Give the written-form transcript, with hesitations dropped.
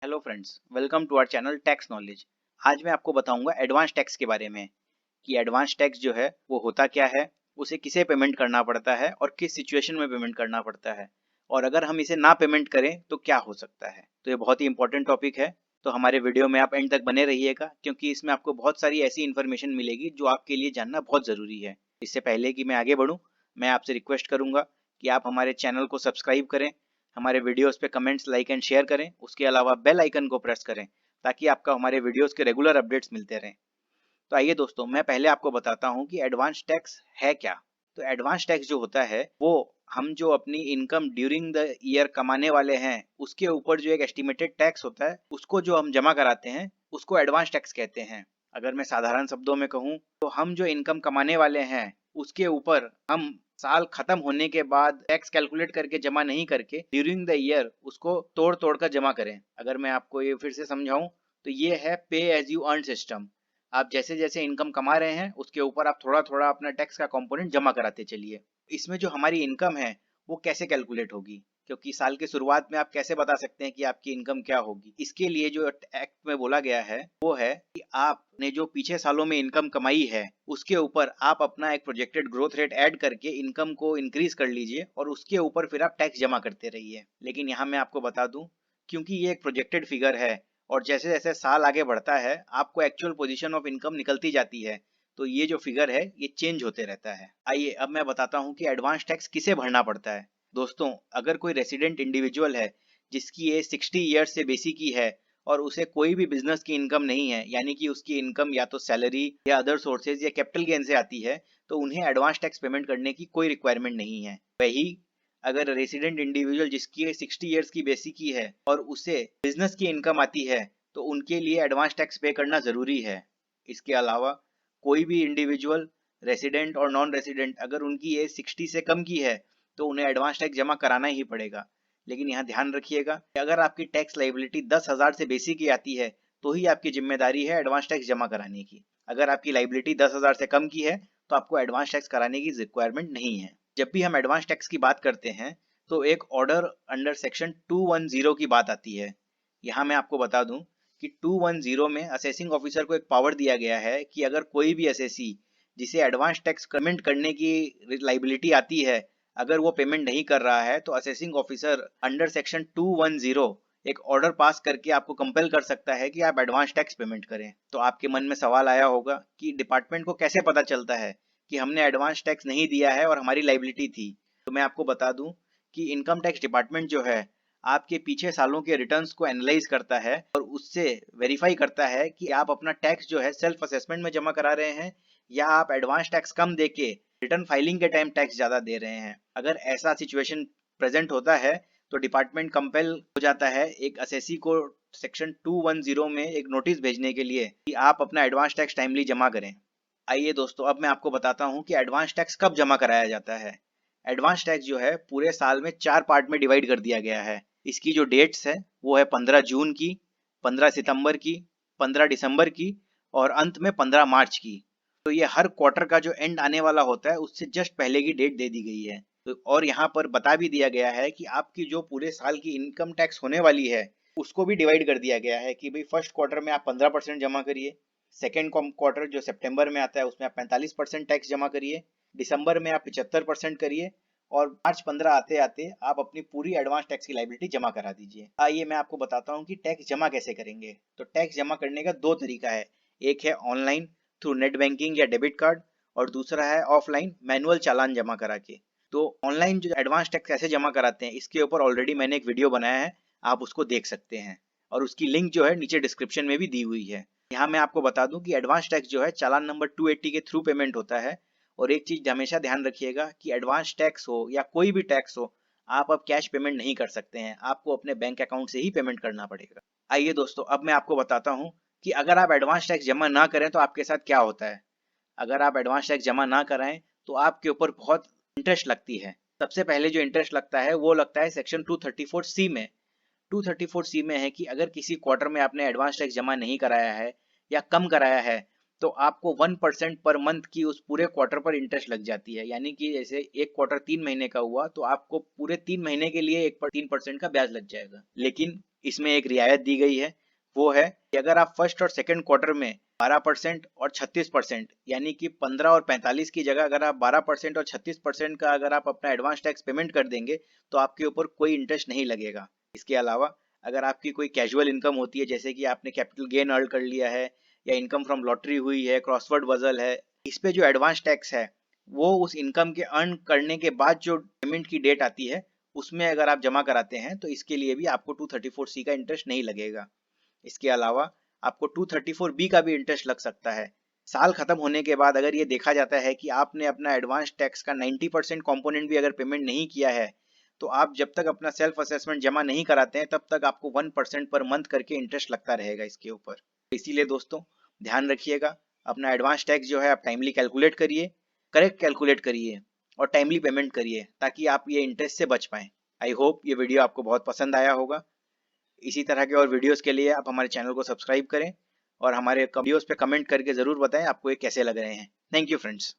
Hello friends, welcome to our channel tax knowledge. आज मैं आपको बताऊंगा एडवांस टैक्स के बारे में कि एडवांस टैक्स जो है वो होता क्या है, उसे किसे पेमेंट करना पड़ता है और किस सिचुएशन में पेमेंट करना पड़ता है, और अगर हम इसे ना पेमेंट करें तो क्या हो सकता है। तो ये बहुत ही इंपॉर्टेंट टॉपिक है, तो हमारे वीडियो में आप एंड तक बने रहिएगा क्योंकि इसमें आपको बहुत सारी ऐसी इन्फॉर्मेशन मिलेगी जो आपके लिए जानना बहुत ज़रूरी है। इससे पहले कि मैं आगे बढ़ूँ, मैं आपसे रिक्वेस्ट करूँगा कि आप हमारे चैनल को सब्सक्राइब करें, हमारे वीडियोस पे कमेंट्स, लाइक एंड शेयर करें। उसके अलावा बेल आइकन को प्रेस करें ताकि आपको हमारे वीडियोस के रेगुलर अपडेट्स मिलते रहें। तो आइए दोस्तों, मैं पहले आपको बताता हूं कि एडवांस टैक्स है क्या। तो एडवांस टैक्स जो होता है वो हम जो अपनी इनकम ड्यूरिंग द ईयर कमाने वाले हैं उसके ऊपर जो एक एस्टिमेटेड टैक्स होता है उसको जो हम जमा कराते हैं उसको एडवांस टैक्स कहते हैं। अगर मैं साधारण शब्दों में कहूँ तो हम जो इनकम कमाने वाले हैं उसके ऊपर हम साल खत्म होने के बाद टैक्स कैलकुलेट करके जमा नहीं करके ड्यूरिंग द ईयर उसको तोड़ तोड़ कर जमा करें। अगर मैं आपको ये फिर से समझाऊं तो ये है पे एज यू अर्न सिस्टम। आप जैसे जैसे इनकम कमा रहे हैं उसके ऊपर आप थोड़ा थोड़ा अपना टैक्स का कंपोनेंट जमा कराते चलिए। इसमें जो हमारी इनकम है वो कैसे कैलकुलेट होगी, क्योंकि साल की शुरुआत में आप कैसे बता सकते हैं कि आपकी इनकम क्या होगी। इसके लिए जो एक्ट में बोला गया है वो है कि आपने जो पीछे सालों में इनकम कमाई है उसके ऊपर आप अपना एक प्रोजेक्टेड ग्रोथ रेट ऐड करके इनकम को इंक्रीज कर लीजिए और उसके ऊपर फिर आप टैक्स जमा करते रहिए। लेकिन यहाँ मैं आपको बता दूं, क्योंकि ये एक प्रोजेक्टेड फिगर है और जैसे जैसे साल आगे बढ़ता है आपको एक्चुअल पोजीशन ऑफ इनकम निकलती जाती है, तो ये जो फिगर है ये चेंज होते रहता है। आइए अब मैं बताता हूँ कि एडवांस टैक्स किसे भरना पड़ता है। दोस्तों, अगर कोई रेसिडेंट इंडिविजुअल है जिसकी एज 60 ईयर्स से बेसी की है और उसे कोई भी बिजनेस की इनकम नहीं है, यानी कि उसकी इनकम या तो सैलरी या अदर सोर्सेज या कैपिटल गेन से आती है, तो उन्हें एडवांस टैक्स पेमेंट करने की कोई रिक्वायरमेंट नहीं है। वही अगर रेसिडेंट इंडिविजुअल जिसकी एज 60 ईयर्स की बेसी की है और उसे बिजनेस की इनकम आती है तो उनके लिए एडवांस टैक्स पे करना ज़रूरी है। इसके अलावा कोई भी इंडिविजुअल, रेसिडेंट और नॉन रेसिडेंट, अगर उनकी एज 60 से कम की है तो उन्हें एडवांस टैक्स जमा कराना ही पड़ेगा। लेकिन यहाँ ध्यान रखिएगा कि अगर आपकी टैक्स लाइबिलिटी 10,000 से बेसी की आती है तो ही आपकी जिम्मेदारी है एडवांस टैक्स जमा कराने की। अगर आपकी लाइबिलिटी 10,000 से कम की है तो आपको एडवांस टैक्स कराने की रिक्वायरमेंट नहीं है। जब भी हम एडवांस टैक्स की बात करते हैं तो एक ऑर्डर अंडर सेक्शन 210 की बात आती है। यहाँ मैं आपको बता दूं कि 210 में असेसिंग ऑफिसर को एक पावर दिया गया है कि अगर कोई भी असेसी जिसे एडवांस टैक्स पेमेंट करने की लाइबिलिटी आती है, अगर वो पेमेंट नहीं कर रहा है तो असेसिंग ऑफिसर अंडर सेक्शन 210 एक ऑर्डर पास करके आपको कंपेल कर सकता है कि आप एडवांस टैक्स पेमेंट करें। तो आपके मन में सवाल आया होगा कि डिपार्टमेंट को कैसे पता चलता है कि हमने एडवांस टैक्स नहीं दिया है और हमारी लाइबिलिटी थी। तो मैं आपको बता दूं कि इनकम टैक्स डिपार्टमेंट जो है आपके पीछे सालों के रिटर्न्स को एनालाइज करता है और उससे वेरीफाई करता है कि आप अपना टैक्स जो है सेल्फ असेसमेंट में जमा करा रहे हैं या आप एडवांस टैक्स कम देके रिटर्न फाइलिंग के टाइम टैक्स ज्यादा दे रहे हैं। अगर ऐसा सिचुएशन प्रेजेंट होता है तो डिपार्टमेंट कंपेल हो जाता है एक असेसी को सेक्शन 210 में एक नोटिस भेजने के लिए कि आप अपना एडवांस टैक्स टाइमली जमा करें। आइए दोस्तों, अब मैं आपको बताता हूँ कि एडवांस टैक्स कब जमा कराया जाता है। एडवांस टैक्स जो है पूरे साल में 4 पार्ट में डिवाइड कर दिया गया है। इसकी जो डेट्स है वो है 15 जून की, 15 सितंबर की, 15 दिसंबर की और अंत में 15 मार्च की। तो ये हर क्वार्टर का जो एंड आने वाला होता है उससे जस्ट पहले की डेट दे दी गई है। तो और यहाँ पर बता भी दिया गया है कि आपकी जो पूरे साल की इनकम टैक्स होने वाली है उसको भी डिवाइड कर दिया गया है कि भाई फर्स्ट क्वार्टर में आप 15% जमा करिए, सेकेंड क्वार्टर जो सितंबर में आता है उसमें आप 45% टैक्स जमा करिए, दिसंबर में आप 75% करिए और मार्च 15 आते आते आप अपनी पूरी एडवांस टैक्स की लाइबिलिटी जमा करा दीजिए। आइए मैं आपको बताता हूँ कि टैक्स जमा कैसे करेंगे। तो टैक्स जमा करने का दो तरीका है, एक है ऑनलाइन थ्रू नेट बैंकिंग या डेबिट कार्ड और दूसरा है ऑफलाइन मैनुअल चालान जमा करा के। तो ऑनलाइन जो एडवांस टैक्स कैसे जमा कराते हैं इसके ऊपर ऑलरेडी मैंने एक वीडियो बनाया है, आप उसको देख सकते हैं और उसकी लिंक जो है नीचे डिस्क्रिप्शन में भी दी हुई है। यहाँ मैं आपको बता दूं कि एडवांस टैक्स जो है चालान नंबर 280 के थ्रू पेमेंट होता है। और एक चीज हमेशा ध्यान रखिएगा कि एडवांस टैक्स हो या कोई भी टैक्स हो, आप अब कैश पेमेंट नहीं कर सकते हैं, आपको अपने बैंक अकाउंट से ही पेमेंट करना पड़ेगा। आइए दोस्तों, अब मैं आपको बताता हूँ कि अगर आप एडवांस टैक्स जमा ना करें तो आपके साथ क्या होता है। अगर आप एडवांस टैक्स जमा ना कराएं तो आपके ऊपर बहुत इंटरेस्ट लगती है। सबसे पहले जो इंटरेस्ट लगता है वो लगता है सेक्शन 234C में। 234C में है कि अगर किसी क्वार्टर में आपने एडवांस टैक्स जमा नहीं कराया है या कम कराया है तो आपको 1% पर मंथ की उस पूरे क्वार्टर पर इंटरेस्ट लग जाती है। यानी कि जैसे एक क्वार्टर 3 महीने का हुआ तो आपको पूरे 3 महीने के लिए 3% का ब्याज लग जाएगा। लेकिन इसमें एक रियायत दी गई है, वो है कि अगर आप फर्स्ट और सेकंड क्वार्टर में 12% और 36%, यानी कि 15 और 45 की जगह अगर आप 12% और 36% का अगर आप अपना एडवांस टैक्स पेमेंट कर देंगे तो आपके ऊपर कोई इंटरेस्ट नहीं लगेगा। इसके अलावा अगर आपकी कोई कैजुअल इनकम होती है, जैसे कि आपने कैपिटल गेन अर्न कर लिया है या इनकम फ्रॉम लॉटरी हुई है, क्रॉसवर्ड पजल है, इस पे जो एडवांस टैक्स है वो उस इनकम के अर्न करने के बाद जो पेमेंट की डेट आती है उसमें अगर आप जमा कराते हैं तो इसके लिए भी आपको 234C का इंटरेस्ट नहीं लगेगा। इसके अलावा आपको 234B का भी इंटरेस्ट लग सकता है। साल खत्म होने के बाद अगर ये देखा जाता है कि आपने अपना एडवांस टैक्स का 90% कॉम्पोनेंट भी अगर पेमेंट नहीं किया है तो आप जब तक अपना सेल्फ असेसमेंट जमा नहीं कराते हैं तब तक आपको 1% पर मंथ करके इंटरेस्ट लगता रहेगा इसके ऊपर। इसीलिए दोस्तों ध्यान रखिएगा, अपना एडवांस टैक्स जो है आप टाइमली कैलकुलेट करिए, करेक्ट कैलकुलेट करिए और टाइमली पेमेंट करिए ताकि आप ये इंटरेस्ट से बच पाएं। आई होप ये वीडियो आपको बहुत पसंद आया होगा। इसी तरह के और वीडियोस के लिए आप हमारे चैनल को सब्सक्राइब करें और हमारे वीडियोस पे कमेंट करके ज़रूर बताएं आपको ये कैसे लग रहे हैं। Thank you friends.